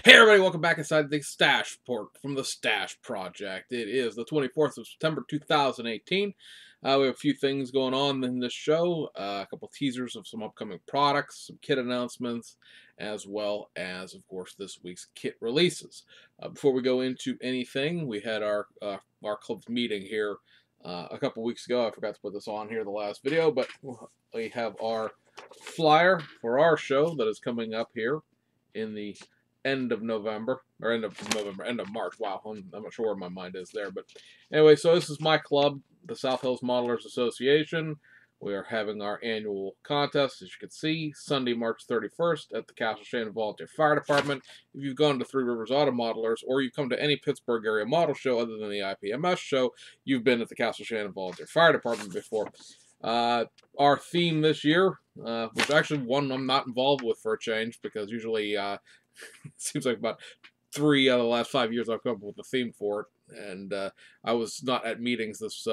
Hey everybody, welcome back inside the Stash Report from the Stash Project. It is the 24th of September 2018. We have a few things going on in this show, a couple teasers of some upcoming products, some kit announcements, as well as, of course, this week's kit releases. Before we go into anything, we had our club's meeting here a couple weeks ago. I forgot to put this on here the last video, but we have our flyer for our show that is coming up here in the end of March. Wow, I'm not sure where my mind is there. But anyway, so this is my club, the South Hills Modelers Association. We are having our annual contest, as you can see, Sunday, March 31st at the Castle Shannon Volunteer Fire Department. If you've gone to Three Rivers Auto Modelers, or you've come to any Pittsburgh area model show other than the IPMS show, you've been at the Castle Shannon Volunteer Fire Department before. Our theme this year, which actually one I'm not involved with for a change, because usually it seems like about 3 out of the last 5 years I've come up with a theme for it, and I was not at meetings this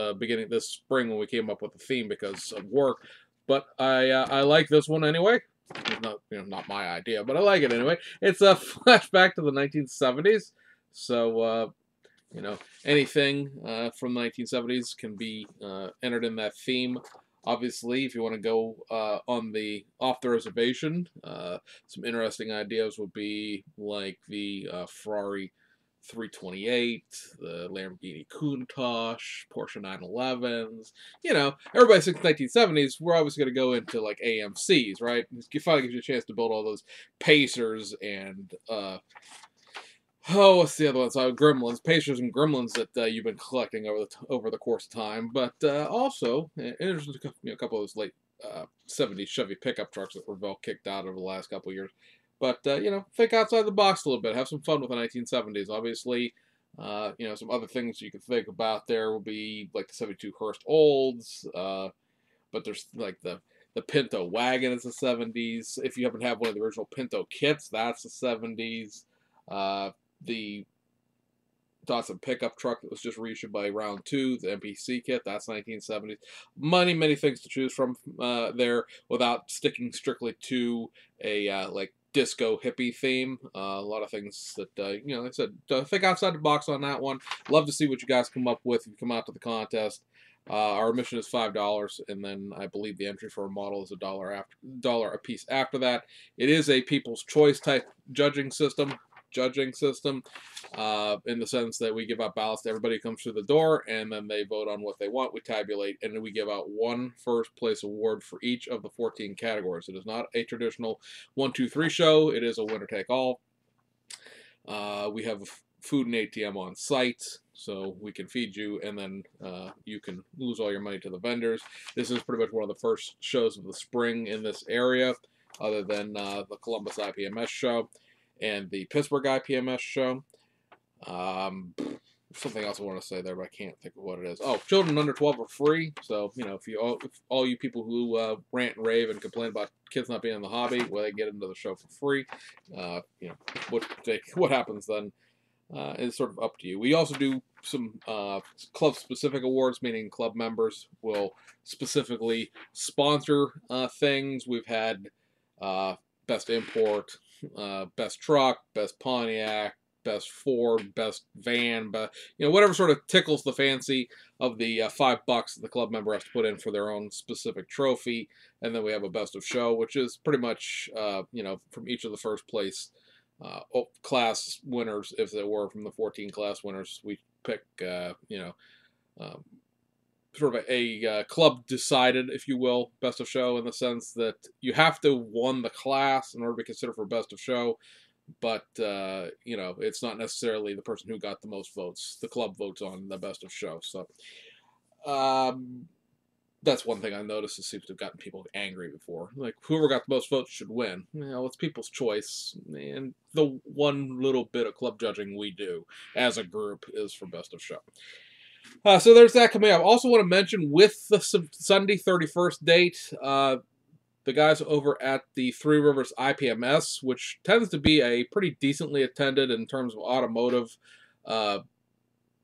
spring when we came up with the theme because of work, but I like this one anyway. It's not not my idea, but I like it anyway. It's a flashback to the 1970s, so anything from the 1970s can be entered in that theme. Obviously, if you want to go off the reservation, some interesting ideas would be like the Ferrari 328, the Lamborghini Countach, Porsche 911s. Everybody thinks 1970s. We're always going to go into like AMCs, right? It finally gives you a chance to build all those Pacers and what's the other one? So Gremlins, Pacers and Gremlins that you've been collecting over the course of time, but also there's a couple of those late 70s Chevy pickup trucks that were well kicked out over the last couple of years. But think outside the box a little bit, have some fun with the 1970s. Obviously, some other things you can think about there will be like the 72 Hurst Olds, but there's like the Pinto wagon is the 70s. If you happen to have one of the original Pinto kits, that's the 70s. The Datsun pickup truck that was just reissued by Round 2, the MPC kit, that's 1970s. Many things to choose from there without sticking strictly to a like disco hippie theme. A lot of things that, like I said, think outside the box on that one. Love to see what you guys come up with if you come out to the contest. Our admission is $5, and then I believe the entry for a model is $1 a piece after that. It is a people's choice type judging system, in the sense that we give out ballots to everybody who comes through the door, and then they vote on what they want. We tabulate, and then we give out one first place award for each of the 14 categories. It is not a traditional 1, 2, 3 show. It is a winner take all. We have food and ATM on site, so we can feed you, and then you can lose all your money to the vendors. This is pretty much one of the first shows of the spring in this area, other than the Columbus IPMS show and the Pittsburgh IPMS show. Something else I want to say there, but I can't think of what it is. Oh, children under 12 are free. So, if all you people who rant and rave and complain about kids not being in the hobby, well, they get into the show for free. What happens then is sort of up to you. We also do some club-specific awards, meaning club members will specifically sponsor things. We've had Best Import, Best Truck, Best Pontiac, Best Ford, Best Van, but whatever sort of tickles the fancy of the $5 that the club member has to put in for their own specific trophy. And then we have a Best of Show, which is pretty much from each of the first place class winners. If they were from the 14 class winners, we pick sort of a club decided, if you will, Best of Show, in the sense that you have to won the class in order to be considered for Best of Show. But, it's not necessarily the person who got the most votes. The club votes on the Best of Show. So, that's one thing I noticed. It seems to have gotten people angry before. Like, whoever got the most votes should win. It's people's choice. And the one little bit of club judging we do as a group is for Best of Show. So there's that coming up. I also want to mention, with the Sunday 31st date, the guys over at the Three Rivers IPMS, which tends to be a pretty decently attended in terms of automotive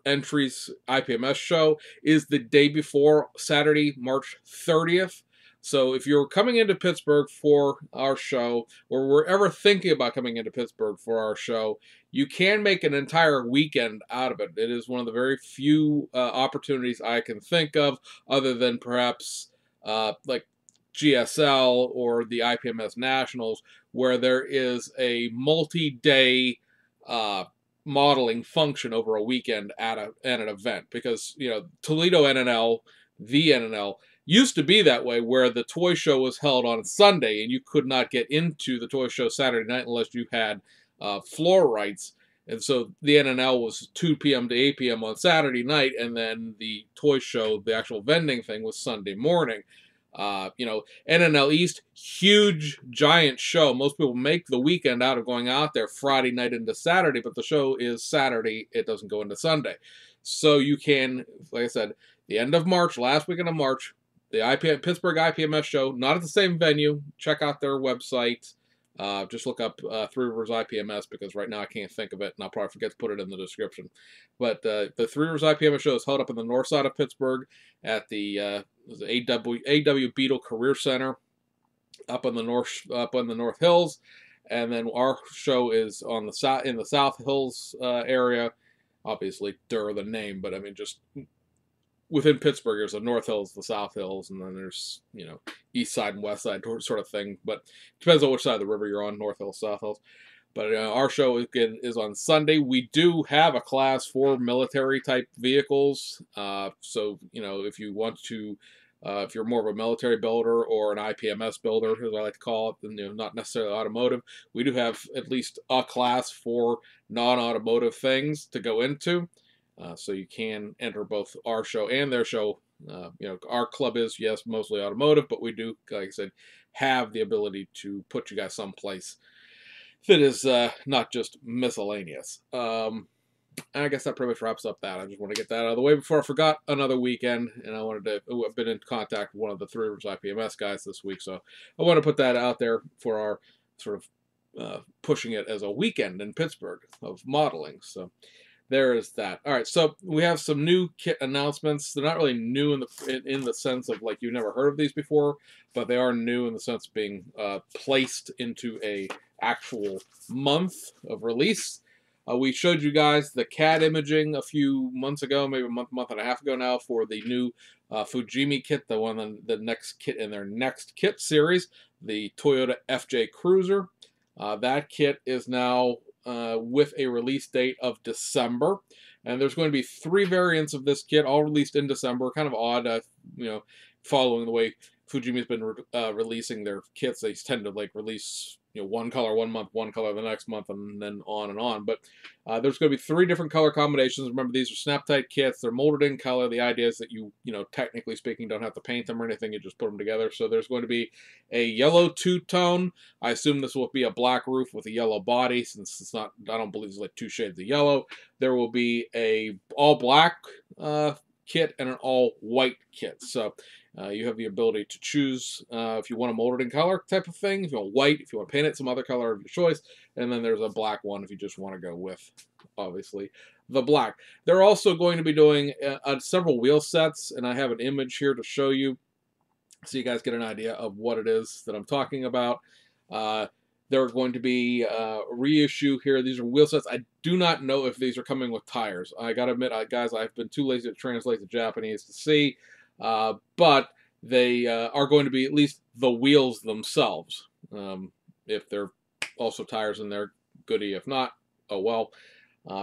entries IPMS show, is the day before Saturday, March 30th. So if you're coming into Pittsburgh for our show, or we're ever thinking about coming into Pittsburgh for our show, you can make an entire weekend out of it. It is one of the very few opportunities I can think of, other than perhaps like GSL or the IPMS Nationals, where there is a multi-day modeling function over a weekend at an event. Because Toledo NNL, the NNL, used to be that way, where the toy show was held on Sunday and you could not get into the toy show Saturday night unless you had floor rights. And so the NNL was 2 p.m. to 8 p.m. on Saturday night, and then the toy show, the actual vending thing, was Sunday morning. NNL East, huge, giant show. Most people make the weekend out of going out there Friday night into Saturday, but the show is Saturday. It doesn't go into Sunday. So you can, like I said, the end of March, last weekend of March, the Pittsburgh IPMS show, not at the same venue. Check out their website. Just look up Three Rivers IPMS, because right now I can't think of it, and I'll probably forget to put it in the description. But the Three Rivers IPMS show is held up in the north side of Pittsburgh at the AW Beetle Career Center up on the North Hills, and then our show is on the in the South Hills area. Obviously, the name, but I mean just within Pittsburgh, there's the North Hills, the South Hills, and then there's, East Side and West Side sort of thing. But it depends on which side of the river you're on, North Hills, South Hills. But our show again is on Sunday. We do have a class for military-type vehicles. So, if you want to, if you're more of a military builder or an IPMS builder, as I like to call it, then, not necessarily automotive, we do have at least a class for non-automotive things to go into. So you can enter both our show and their show. Our club is, yes, mostly automotive, but we do, like I said, have the ability to put you guys someplace that is not just miscellaneous. I guess that pretty much wraps up that. I just want to get that out of the way before I forgot another weekend, and I've been in contact with one of the Three Rivers IPMS guys this week, so I want to put that out there for our sort of pushing it as a weekend in Pittsburgh of modeling. So there is that. All right, so we have some new kit announcements. They're not really new in the sense of like you've never heard of these before, but they are new in the sense of being placed into a actual month of release. We showed you guys the CAD imaging a few months ago, maybe a month and a half ago now, for the new Fujimi kit, the next kit in their next kit series, the Toyota FJ Cruiser. That kit is now with a release date of December, and there's going to be 3 variants of this kit, all released in December. Kind of odd, following the way Fujimi's been releasing their kits. They tend to release one color one month, one color the next month, and then on and on. But there's going to be 3 different color combinations. Remember, these are snap-tight kits. They're molded in color. The idea is that you technically speaking, don't have to paint them or anything. You just put them together. So there's going to be a yellow two-tone. I assume this will be a black roof with a yellow body, since it's not, I don't believe it's 2 shades of yellow. There will be a all-black kit and an all-white kit. So you have the ability to choose if you want to mold it in color type of thing, if you want white, if you want to paint it some other color of your choice, and then there's a black one if you just want to go with, obviously, the black. They're also going to be doing several wheel sets, and I have an image here to show you so you guys get an idea of what it is that I'm talking about. There are going to be a reissue here. These are wheel sets. I do not know if these are coming with tires. I gotta admit, guys, I've been too lazy to translate the Japanese to see. But they are going to be at least the wheels themselves. If they're also tires in there, goody. If not, oh well.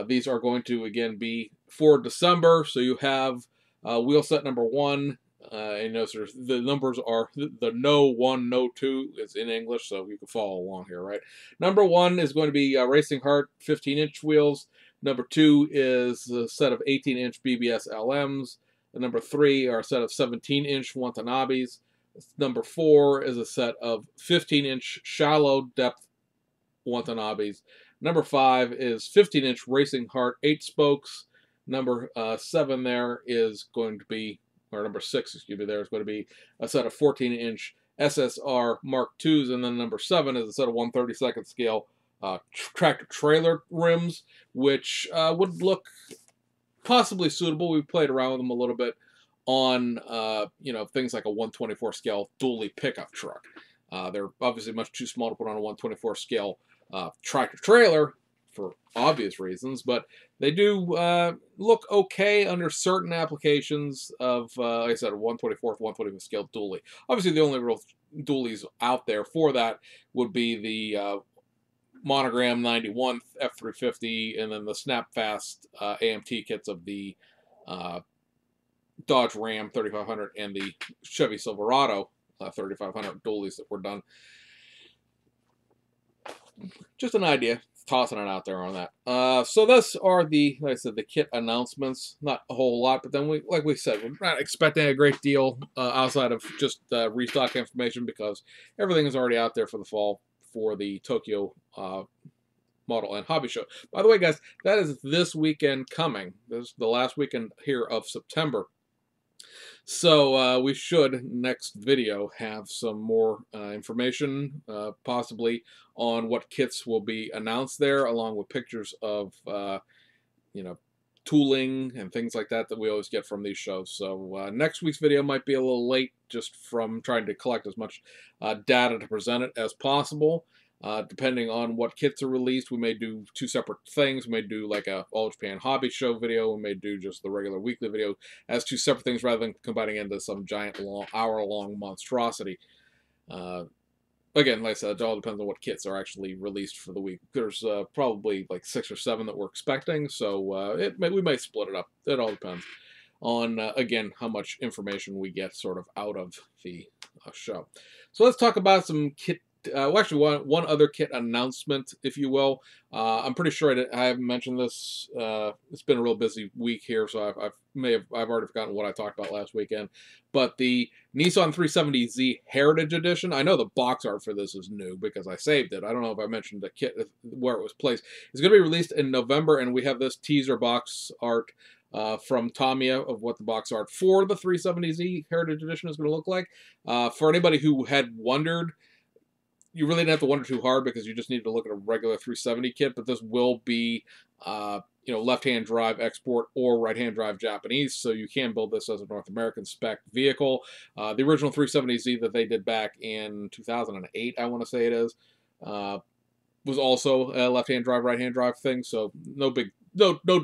These are going to, again, be for December. So you have wheel set number 1. And notice the numbers are the no 1, no 2 is in English, so you can follow along here, right? Number 1 is going to be Racing Heart 15-inch wheels. Number 2 is a set of 18-inch BBS LMs. And number 3 are a set of 17-inch Watanabes. Number 4 is a set of 15-inch shallow depth Watanabes. Number 5 is 15-inch Racing Heart 8 spokes. Number 7 there is going to be, or number 6, excuse me, there is going to be a set of 14-inch SSR Mark IIs, and then number 7 is a set of 1/32 scale tractor trailer rims, which would look possibly suitable. We've played around with them a little bit on you know, things like a 124 scale dually pickup truck. They're obviously much too small to put on a 124 scale tractor trailer for obvious reasons, but they do look okay under certain applications of, like I said, a 124th, 125th scale dually. Obviously, the only real dualies out there for that would be the Monogram 91 F350 and then the Snapfast AMT kits of the Dodge Ram 3500 and the Chevy Silverado 3500 dualies that were done. Just an idea, tossing it out there on that. So those are the, like I said, the kit announcements. Not a whole lot, but then like we said, we're not expecting a great deal outside of just restock information because everything is already out there for the fall for the Tokyo Model and Hobby Show. By the way, guys, that is this weekend coming. This is the last weekend here of September. So we should, next video, have some more information, possibly on what kits will be announced there, along with pictures of, you know, tooling and things like that that we always get from these shows. So next week's video might be a little late just from trying to collect as much data to present it as possible. Depending on what kits are released, we may do two separate things. We may do like a All Japan Hobby Show video. We may do just the regular weekly video as two separate things rather than combining into some giant hour-long monstrosity. Again, like I said, it all depends on what kits are actually released for the week. There's probably like 6 or 7 that we're expecting, so we may split it up. It all depends on, again, how much information we get sort of out of the show. So let's talk about some kit. Well, actually, one other kit announcement, if you will. I'm pretty sure I haven't mentioned this. It's been a real busy week here, so I've already forgotten what I talked about last weekend. But the Nissan 370Z Heritage Edition. I know the box art for this is new because I saved it. I don't know if I mentioned the kit where it was placed. It's going to be released in November, and we have this teaser box art from Tamiya of what the box art for the 370Z Heritage Edition is going to look like. For anybody who had wondered, you really didn't have to wonder too hard because you just need to look at a regular 370 kit, but this will be, you know, left-hand drive export or right-hand drive Japanese, so you can build this as a North American spec vehicle. The original 370Z that they did back in 2008, I want to say it is, was also a left-hand drive, right-hand drive thing, so no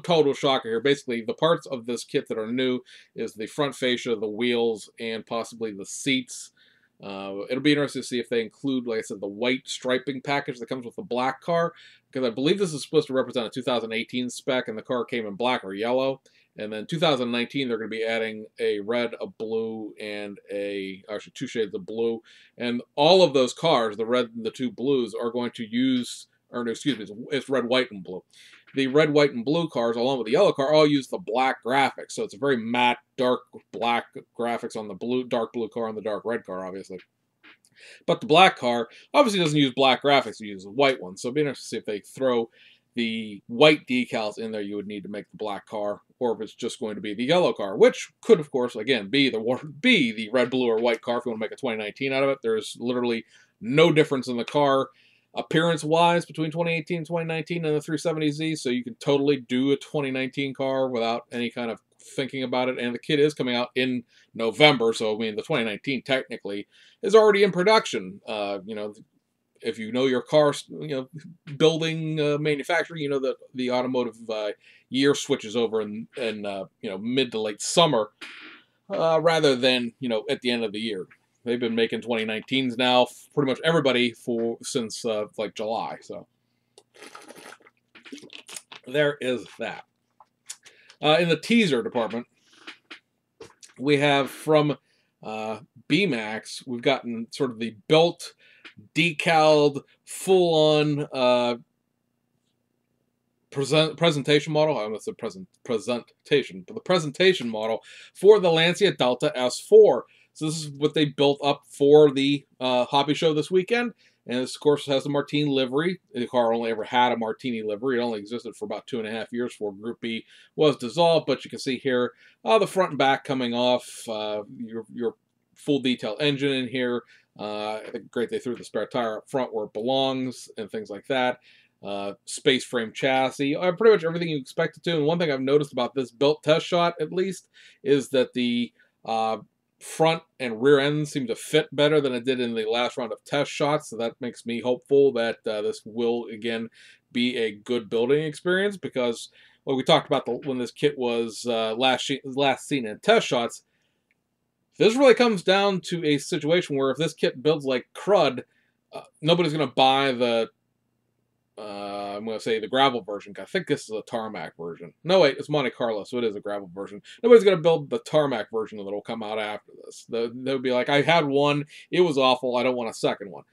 total shocker here. Basically, the parts of this kit that are new is the front fascia, the wheels, and possibly the seats. It'll be interesting to see if they include, like I said, the white striping package that comes with the black car, because I believe this is supposed to represent a 2018 spec, and the car came in black or yellow. And then 2019, they're going to be adding a red, a blue, and actually 2 shades of blue. And all of those cars, the red and the 2 blues, are going to use, or no, excuse me, it's red, white, and blue. The red, white, and blue cars, along with the yellow car, all use the black graphics. So it's a very matte, dark black graphics on the dark blue car and the dark red car, obviously. But the black car obviously doesn't use black graphics, it uses white ones. So it'd be interesting to see if they throw the white decals in there you would need to make the black car, or if it's just going to be the yellow car, which could, of course, again, be the red, blue, or white car if you want to make a 2019 out of it. There's literally no difference in the car appearance-wise between 2018 and 2019 and the 370Z, so you can totally do a 2019 car without any kind of thinking about it. And the kit is coming out in November, so I mean the 2019 technically is already in production. You know, if you know your car, you know, building manufacturing, you know that the automotive year switches over in you know, mid to late summer rather than, you know, at the end of the year. They've been making 2019s now, pretty much everybody, since like July. So there is that. In the teaser department, we have from BMAX, we've gotten sort of the built, decaled, full-on presentation model. I almost said presentation, but the presentation model for the Lancia Delta S4. So this is what they built up for the hobby show this weekend. And this, of course, has the Martini livery. The car only ever had a Martini livery. It only existed for about 2.5 years before Group B was dissolved. But you can see here the front and back coming off, your full detail engine in here. I think great they threw the spare tire up front where it belongs and things like that. Space frame chassis, pretty much everything you expect it to. And one thing I've noticed about this built test shot, at least, is that the Front and rear end seem to fit better than it did in the last round of test shots, so that makes me hopeful that this will again be a good building experience, because well, we talked about when this kit was last seen in test shots. This really comes down to a situation where if this kit builds like crud, nobody's going to buy the I'm going to say the gravel version. I think this is a tarmac version. No, wait, it's Monte Carlo, so it is a gravel version. Nobody's going to build the tarmac version that will come out after this. They'll be like, I had one, it was awful, I don't want a second one.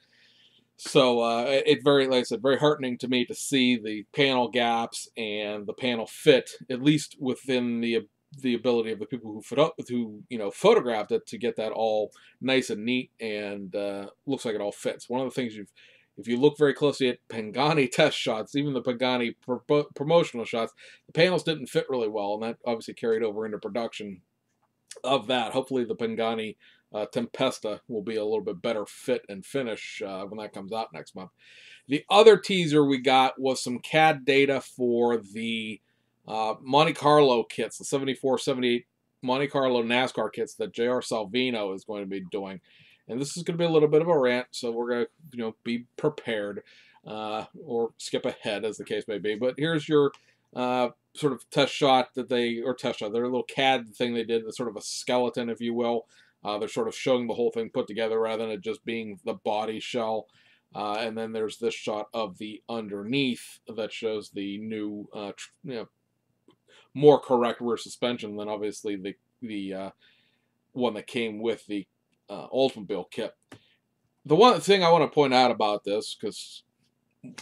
So it like I said, very heartening to me to see the panel gaps and the panel fit, at least within the ability of the people who photographed it, to get that all nice and neat and looks like it all fits. One of the things if you look very closely at Pagani test shots, even the Pagani promotional shots, the panels didn't fit really well, and that obviously carried over into production of that. Hopefully the Pagani Tempesta will be a little bit better fit and finish when that comes out next month. The other teaser we got was some CAD data for the Monte Carlo kits, the 74, 78 Monte Carlo NASCAR kits that JR Salvino is going to be doing. And this is going to be a little bit of a rant, so we're going to be prepared or skip ahead as the case may be. But here's your sort of test shot that their little CAD thing they did, the sort of a skeleton, if you will. They're sort of showing the whole thing put together rather than it just being the body shell. And then there's this shot of the underneath that shows the new, more correct rear suspension than obviously the one that came with the Oldsmobile kit. The one thing I want to point out about this, because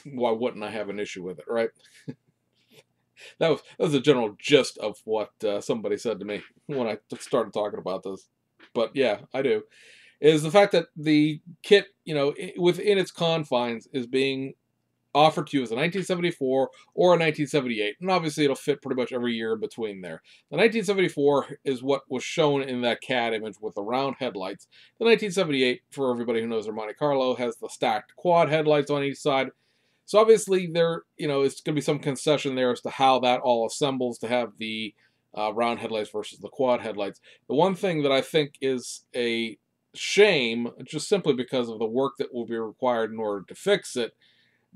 why wouldn't I have an issue with it, right? that was the general gist of what somebody said to me when I started talking about this. But yeah, I do. Is the fact that the kit, within its confines, is being offered to you as a 1974 or a 1978, and obviously it'll fit pretty much every year in between there. The 1974 is what was shown in that CAD image with the round headlights. The 1978, for everybody who knows their Monte Carlo, has the stacked quad headlights on each side. So obviously there, it's going to be some concession there as to how that all assembles to have the round headlights versus the quad headlights. The one thing that I think is a shame, just simply because of the work that will be required in order to fix it,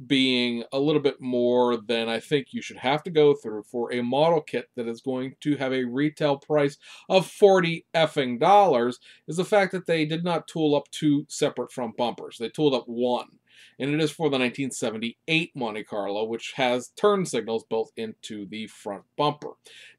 being a little bit more than I think you should have to go through for a model kit that is going to have a retail price of $40 effing dollars, is the fact that they did not tool up two separate front bumpers. They tooled up one. And it is for the 1978 Monte Carlo, which has turn signals built into the front bumper.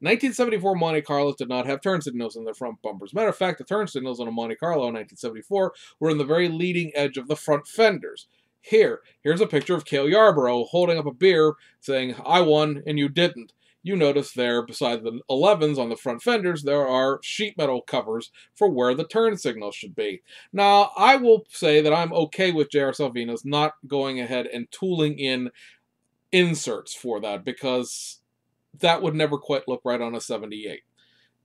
1974 Monte Carlos did not have turn signals in their front bumpers. Matter of fact, the turn signals on a Monte Carlo in 1974 were in the very leading edge of the front fenders. Here's a picture of Cale Yarborough holding up a beer saying, I won and you didn't. You notice there, beside the 11s on the front fenders, there are sheet metal covers for where the turn signals should be. Now, I will say that I'm okay with JR Salvino's not going ahead and tooling in inserts for that, because that would never quite look right on a 78.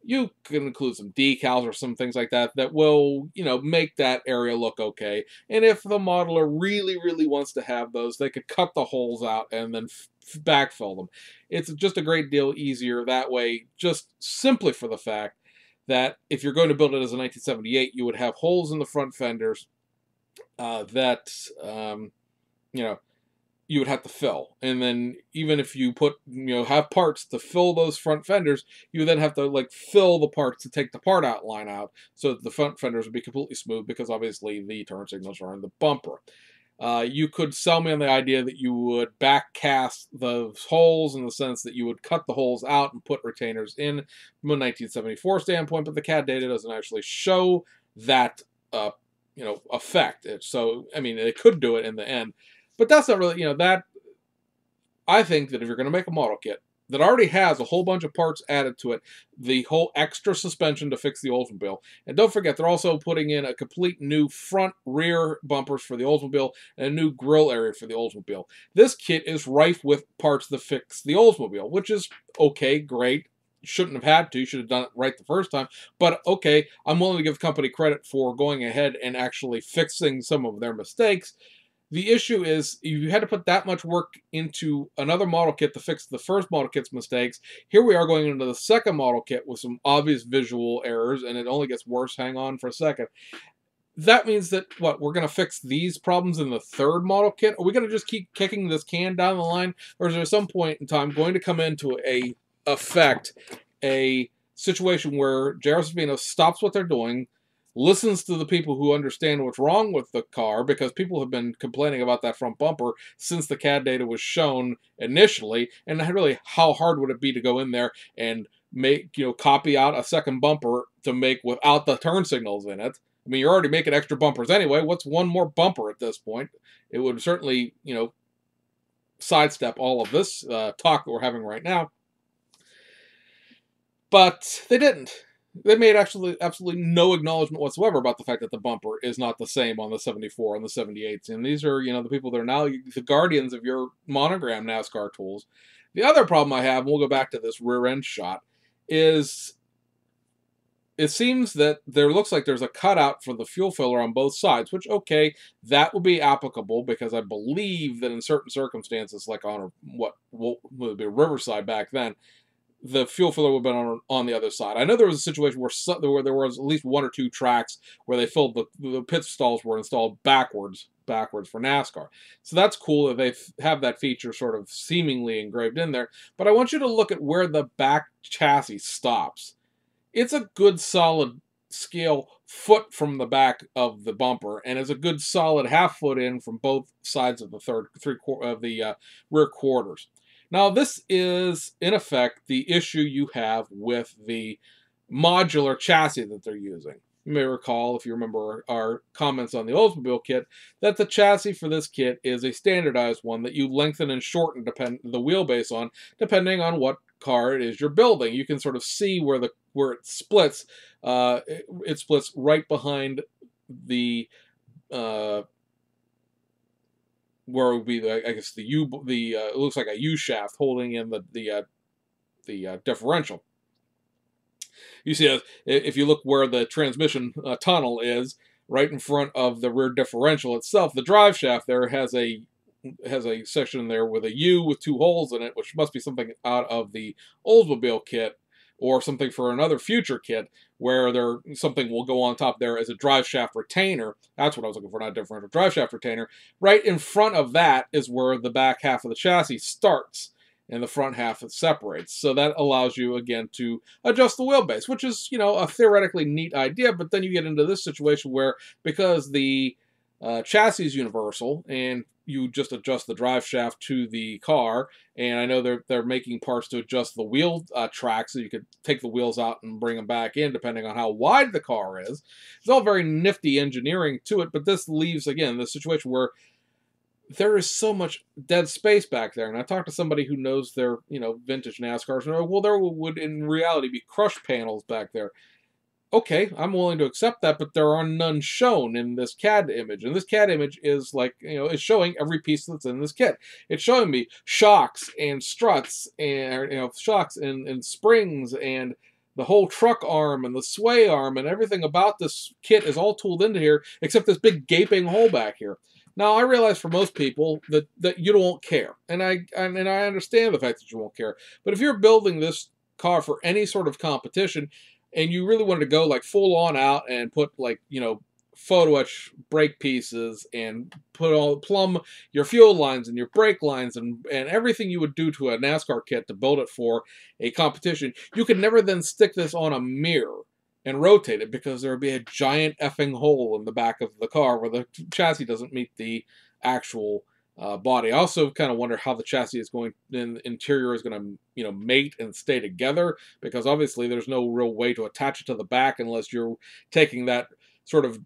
You can include some decals or some things like that that will, make that area look okay. And if the modeler really, really wants to have those, they could cut the holes out and then backfill them. It's just a great deal easier that way, just simply for the fact that if you're going to build it as a 1978, you would have holes in the front fenders that, you would have to fill. And then even if you have parts to fill those front fenders, you then have to fill the parts to take the part outline out so that the front fenders would be completely smooth, because obviously the turn signals are in the bumper. You could sell me on the idea that you would back cast the holes, in the sense that you would cut the holes out and put retainers in from a 1974 standpoint, but the CAD data doesn't actually show that effect. So, I mean, they could do it in the end. But that's not really, that, I think that if you're going to make a model kit that already has a whole bunch of parts added to it, the whole extra suspension to fix the Oldsmobile, and don't forget, they're also putting in a complete new front rear bumpers for the Oldsmobile and a new grille area for the Oldsmobile. This kit is rife with parts to fix the Oldsmobile, which is okay, great. Shouldn't have had to. Should have done it right the first time. But okay, I'm willing to give the company credit for going ahead and actually fixing some of their mistakes. The issue is you had to put that much work into another model kit to fix the first model kit's mistakes. Here we are going into the second model kit with some obvious visual errors, and it only gets worse. Hang on for a second. That means that, what, we're going to fix these problems in the third model kit? Are we going to just keep kicking this can down the line? Or is there some point in time going to come into a situation where JR Sabino stops what they're doing, listens to the people who understand what's wrong with the car, because people have been complaining about that front bumper since the CAD data was shown initially, and really, how hard would it be to go in there and make, copy out a second bumper to make without the turn signals in it? I mean, you're already making extra bumpers anyway. What's one more bumper at this point? It would certainly, sidestep all of this talk that we're having right now. But they didn't. They made absolutely no acknowledgement whatsoever about the fact that the bumper is not the same on the 74 and the 78s. And these are, the people that are now the guardians of your monogram NASCAR tools. The other problem I have, and we'll go back to this rear end shot, is it seems that there looks like there's a cutout for the fuel filler on both sides, which, okay, that would be applicable, because I believe that in certain circumstances, like on what would be Riverside back then, the fuel filler would have been on the other side. I know there was a situation where there was at least one or two tracks where they filled the pit stalls were installed backwards for NASCAR. So that's cool that they have that feature sort of seemingly engraved in there. But I want you to look at where the back chassis stops. It's a good solid scale foot from the back of the bumper, and it's a good solid half foot in from both sides of the rear quarters. Now, this is, in effect, the issue you have with the modular chassis that they're using. You may recall, if you remember our comments on the Oldsmobile kit, that the chassis for this kit is a standardized one that you lengthen and shorten the wheelbase on, depending on what car it is you're building. You can sort of see where it splits. It splits right behind the where it would be I guess it looks like a U shaft holding in the differential. You see, if you look where the transmission tunnel is, right in front of the rear differential itself, the drive shaft there has a section there with a U with two holes in it, which must be something out of the Oldsmobile kit, or something for another future kit, where something will go on top there as a drive shaft retainer. That's what I was looking for, not a differential. Drive shaft retainer. Right in front of that is where the back half of the chassis starts, and the front half it separates. So that allows you, again, to adjust the wheelbase, which is, a theoretically neat idea, but then you get into this situation where, because the chassis is universal, and you just adjust the drive shaft to the car, and I know they're making parts to adjust the wheel track, so you could take the wheels out and bring them back in depending on how wide the car is. It's all very nifty engineering to it, but this leaves, again, the situation where there is so much dead space back there. And I talked to somebody who knows their, vintage NASCARs, and well, there would in reality be crush panels back there. Okay, I'm willing to accept that, but there are none shown in this CAD image. And this CAD image is like, it's showing every piece that's in this kit. It's showing me shocks and struts and, shocks and springs and the whole truck arm and the sway arm, and everything about this kit is all tooled into here, except this big gaping hole back here. Now, I realize for most people that you don't care. And I understand the fact that you won't care. But if you're building this car for any sort of competition, and you really wanted to go like full on out and put like, photo etch brake pieces and plumb your fuel lines and your brake lines and everything you would do to a NASCAR kit to build it for a competition, you could never then stick this on a mirror and rotate it, because there would be a giant effing hole in the back of the car where the chassis doesn't meet the actual body. I also kind of wonder how the chassis is going, and the interior is going to, mate and stay together, because obviously there's no real way to attach it to the back unless you're taking that sort of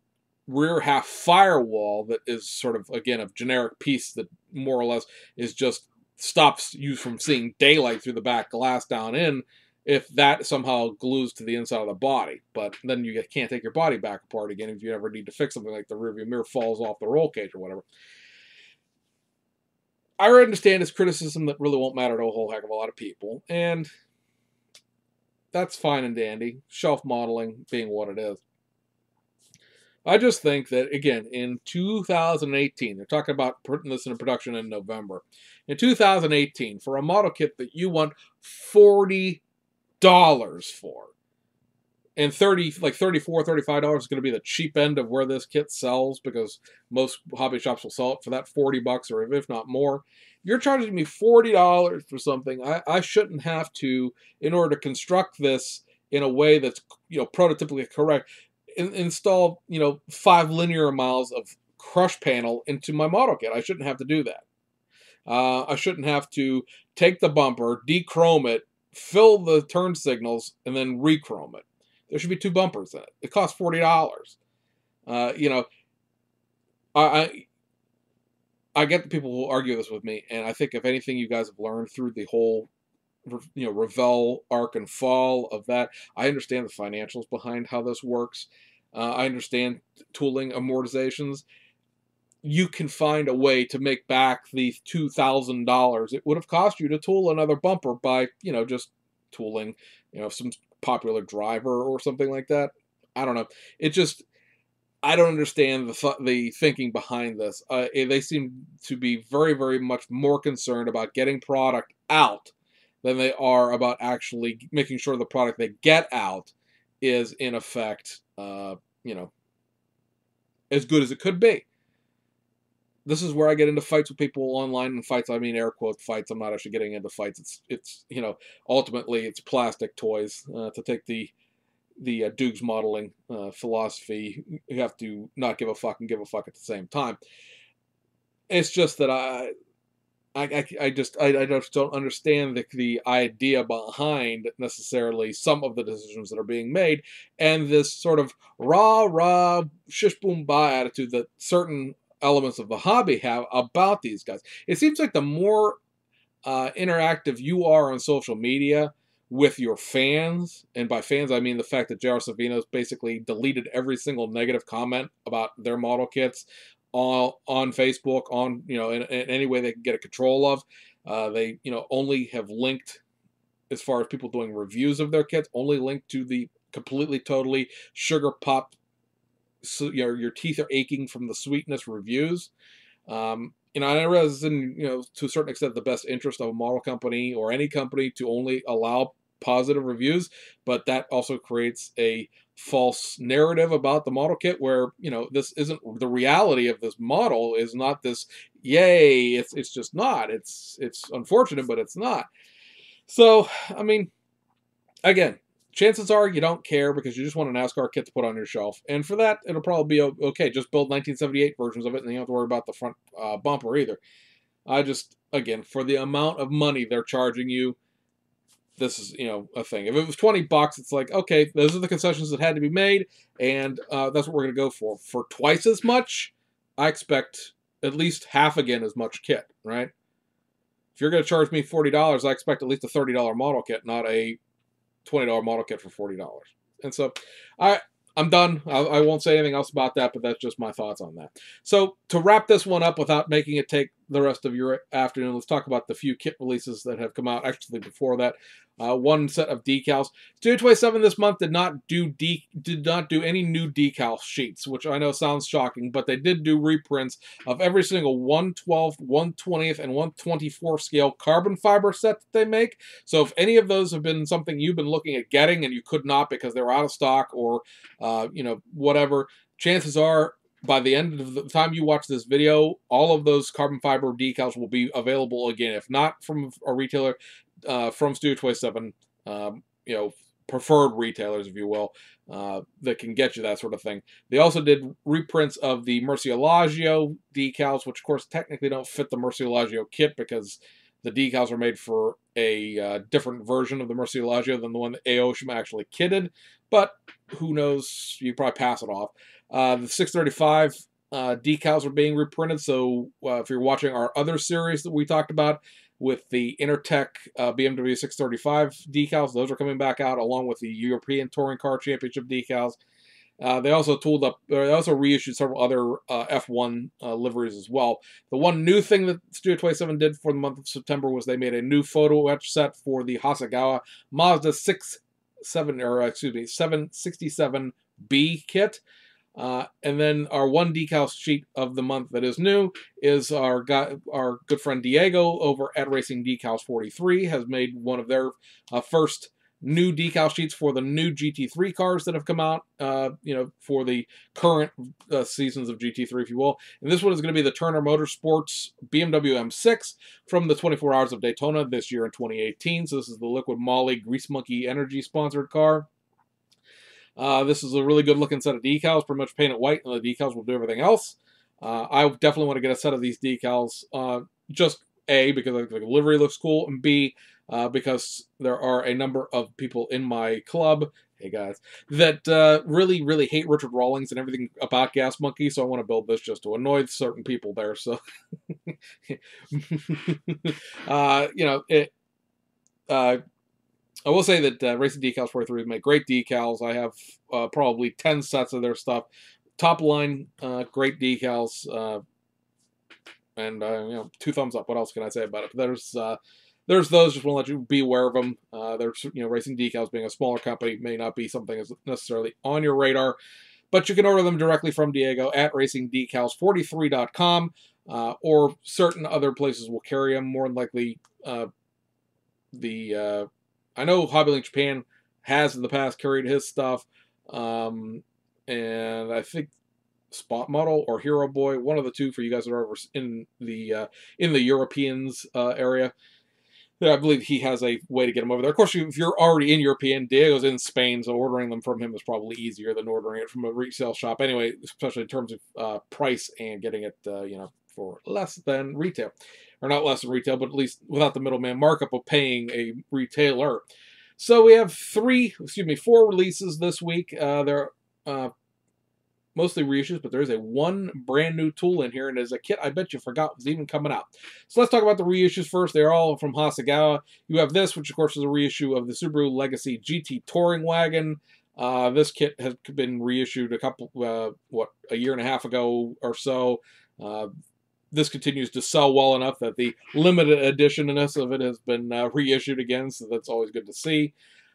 rear half firewall that is sort of, again, a generic piece that more or less is just stops you from seeing daylight through the back glass down in, if that somehow glues to the inside of the body. But then you can't take your body back apart again if you ever need to fix something like the rearview mirror falls off the roll cage or whatever. I understand it's criticism that really won't matter to a whole heck of a lot of people, and that's fine and dandy, shelf modeling being what it is. I just think that, again, in 2018, they're talking about putting this into production in November. In 2018, for a model kit that you want $40 for, and 30 like $34 $35 is going to be the cheap end of where this kit sells, because most hobby shops will sell it for that $40 or if not more. You're charging me $40 for something I shouldn't have to, in order to construct this in a way that's, prototypically correct, install 5 linear miles of crush panel into my model kit. I shouldn't have to do that. I shouldn't have to take the bumper, dechrome it, fill the turn signals, and then rechrome it. There should be 2 bumpers in it. It costs $40. You know, I I get the people who argue this with me, and I think if anything you guys have learned through the whole, Revell, Arc, and Fall of that, I understand the financials behind how this works. I understand tooling amortizations. You can find a way to make back the $2,000 it would have cost you to tool another bumper by, just tooling, some popular driver or something like that. I don't know. It just, I don't understand the thinking behind this. They seem to be very, very much more concerned about getting product out than they are about actually making sure the product they get out is in effect, as good as it could be. This is where I get into fights with people online, and fights, I mean air quote fights. I'm not actually getting into fights. It's ultimately it's plastic toys. To take the Dukes modeling philosophy, you have to not give a fuck and give a fuck at the same time. It's just that I just don't understand the idea behind necessarily some of the decisions that are being made, and this sort of rah shish boom ba attitude that certain elements of the hobby have about these guys. It seems like the more interactive you are on social media with your fans, and by fans I mean the fact that J.R. Savino's basically deleted every single negative comment about their model kits on Facebook, on in any way they can get a control of. They only have linked, as far as people doing reviews of their kits, only linked to the completely totally sugar pop, so your teeth are aching from the sweetness reviews. I realize it's in, to a certain extent, the best interest of a model company or any company to only allow positive reviews, but that also creates a false narrative about the model kit where, this isn't the reality of this model, is not this, yay, it's just not. It's unfortunate, but it's not. So, I mean, again, chances are you don't care because you just want a NASCAR kit to put on your shelf. And for that, it'll probably be okay. Just build 1978 versions of it, and you don't have to worry about the front bumper either. Again, for the amount of money they're charging you, this is, a thing. If it was $20, it's like, okay, those are the concessions that had to be made, and that's what we're going to go for. For twice as much, I expect at least half again as much kit, right? If you're going to charge me $40, I expect at least a $30 model kit, not a $20 model kit for $40. And so I'm done. I won't say anything else about that, but that's just my thoughts on that. So to wrap this one up without making it take the rest of your afternoon, let's talk about the few kit releases that have come out. Actually, before that, one set of decals. Studio 27 this month did not do any new decal sheets, which I know sounds shocking, but they did do reprints of every single 1/12th, 1/20th, and 1/24th scale carbon fiber set that they make. So if any of those have been something you've been looking at getting and you could not because they were out of stock or whatever, chances are by the end of the time you watch this video, all of those carbon fiber decals will be available again. If not from a retailer, from Studio 27, preferred retailers, if you will, that can get you that sort of thing. They also did reprints of the Murcielago decals, which of course technically don't fit the Murcielago kit because the decals are made for a different version of the Murcielago than the one that Aoshima actually kitted. But who knows? You probably pass it off. The 635 decals are being reprinted. So if you're watching our other series that we talked about with the Intertech BMW 635 decals, those are coming back out along with the European Touring Car Championship decals. They also reissued several other F1 liveries as well. The one new thing that Studio 27 did for the month of September was they made a new photo etch set for the Hasegawa Mazda 767B kit. And then our one decal sheet of the month that is new is our good friend Diego over at Racing Decals 43 has made one of their first new decal sheets for the new GT3 cars that have come out, for the current seasons of GT3, if you will. And this one is going to be the Turner Motorsports BMW M6 from the 24 Hours of Daytona this year in 2018. So this is the Liquid Moly Grease Monkey Energy sponsored car. This is a really good looking set of decals, pretty much painted white, and the decals will do everything else. I definitely want to get a set of these decals, just A, because the livery looks cool, and B, because there are a number of people in my club, hey guys, that really, really hate Richard Rawlings and everything about Gas Monkey, so I want to build this just to annoy certain people there, so, I will say that Racing Decals 43 make great decals. I have probably 10 sets of their stuff. Top line, great decals, and 2 thumbs up. What else can I say about it? There's those. Just want to let you be aware of them. There's Racing Decals, being a smaller company, may not be something that's necessarily on your radar, but you can order them directly from Diego at racingdecals43.com, or certain other places will carry them. More than likely, I know Hobbylink Japan has in the past carried his stuff, and I think Spot Model or Hero Boy, one of the two for you guys that are over in the Europeans area. I believe he has a way to get them over there. Of course, if you're already in European, Diego's in Spain, so ordering them from him is probably easier than ordering it from a resale shop. Anyway, especially in terms of price and getting it, for less than retail. Or not less than retail, but at least without the middleman markup of paying a retailer. So we have 4 releases this week. They're mostly reissues, but there's one brand new tool in here, and there's a kit I bet you forgot was even coming out. So let's talk about the reissues first. They're all from Hasegawa. You have this, which of course is a reissue of the Subaru Legacy GT Touring Wagon. This kit has been reissued a year and a half ago or so. This continues to sell well enough that the limited edition-ness of it has been reissued again, so that's always good to see.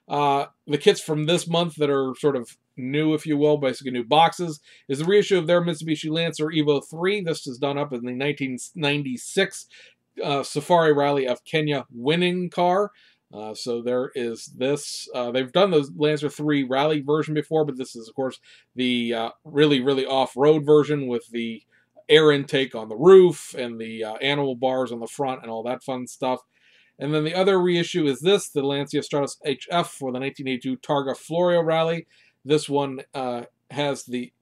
The kits from this month that are sort of new, if you will, basically new boxes, is the reissue of their Mitsubishi Lancer Evo 3. This is done up in the 1996 Safari Rally of Kenya winning car. So there is this. They've done the Lancer 3 Rally version before, but this is, of course, the really, really off-road version with the air intake on the roof and the animal bars on the front and all that fun stuff. And then the other reissue is this, the Lancia Stratos HF for the 1982 Targa Florio Rally. This one has the,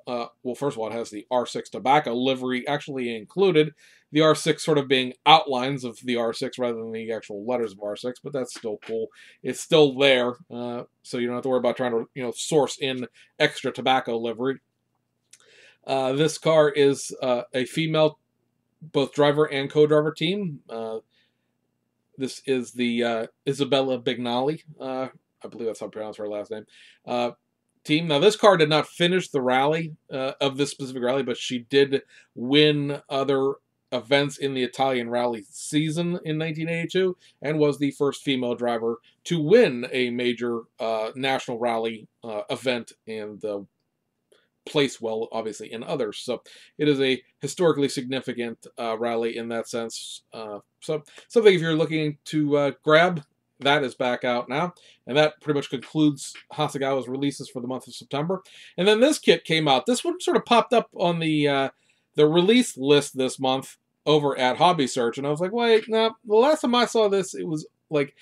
first of all, it has the R6 tobacco livery actually included. The R6 sort of being outlines of the R6 rather than the actual letters of R6, but that's still cool. It's still there, so you don't have to worry about trying to, source in extra tobacco livery. This car is a female, both driver and co-driver team. This is the Isabella Bignali, I believe that's how to pronounce her last name, team. Now, this car did not finish the rally of this specific rally, but she did win other events in the Italian rally season in 1982 and was the first female driver to win a major national rally event and place well, obviously, in others. So it is a historically significant rally in that sense. So something if you're looking to grab, that is back out now. And that pretty much concludes Hasegawa's releases for the month of September. And then this kit came out. This one sort of popped up on the release list this month over at Hobby Search. And I was like, wait, no, the last time I saw this, it was like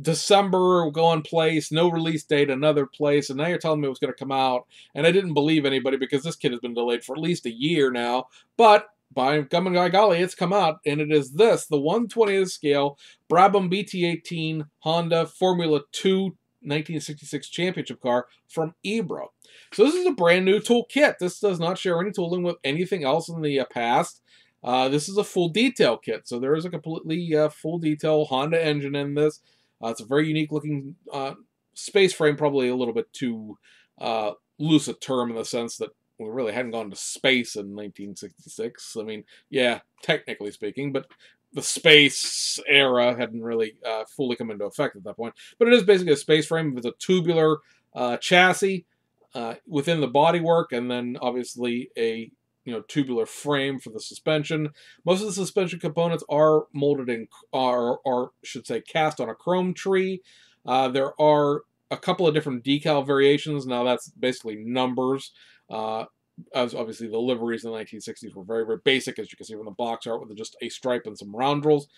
December, going place, no release date, another place, and now you're telling me it was going to come out, and I didn't believe anybody because this kit has been delayed for at least a year now, but by golly, it's come out, and it is this, the 1/20th scale Brabham BT18 Honda Formula 2 1966 championship car from Ebro. So this is a brand new tool kit. This does not share any tooling with anything else in the past. This is a full detail kit, so there is a completely full detail Honda engine in this. It's a very unique looking space frame, probably a little bit too loose a term in the sense that we really hadn't gone to space in 1966. I mean, yeah, technically speaking, but the space era hadn't really fully come into effect at that point. But it is basically a space frame with a tubular chassis. within the bodywork, and then obviously a tubular frame for the suspension. Most of the suspension components are molded in, or should say, cast on a chrome tree. There are a couple of different decal variations. Now that's basically numbers. As obviously the liveries in the 1960s were very, very basic, as you can see from the box art, with just a stripe and some roundels.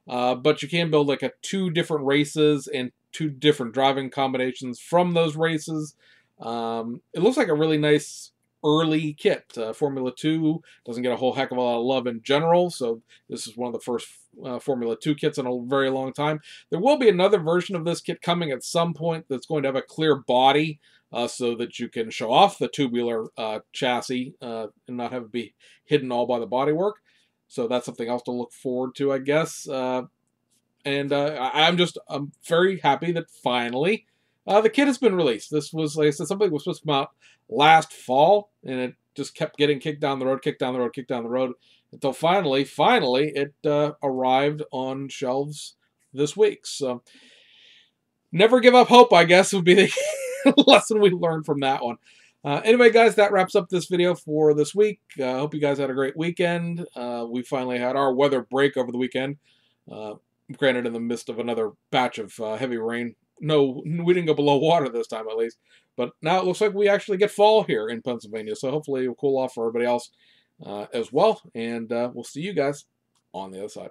But you can build like two different races and two different driving combinations from those races. It looks like a really nice early kit. Formula 2 doesn't get a whole heck of a lot of love in general, so this is one of the first Formula 2 kits in a very long time. There will be another version of this kit coming at some point that's going to have a clear body, so that you can show off the tubular chassis and not have it be hidden all by the bodywork. So that's something else to look forward to, I guess. I'm very happy that finally the kit has been released. This was, like I said, something was supposed to come out last fall, and it just kept getting kicked down the road, kicked down the road, kicked down the road, until finally it arrived on shelves this week. So never give up hope, I guess, would be the lesson we learned from that one. Anyway, guys, that wraps up this video for this week. I hope you guys had a great weekend. We finally had our weather break over the weekend. Granted, in the midst of another batch of heavy rain. No, we didn't go below water this time, at least. But now it looks like we actually get fall here in Pennsylvania. So hopefully it will cool off for everybody else as well. And we'll see you guys on the other side.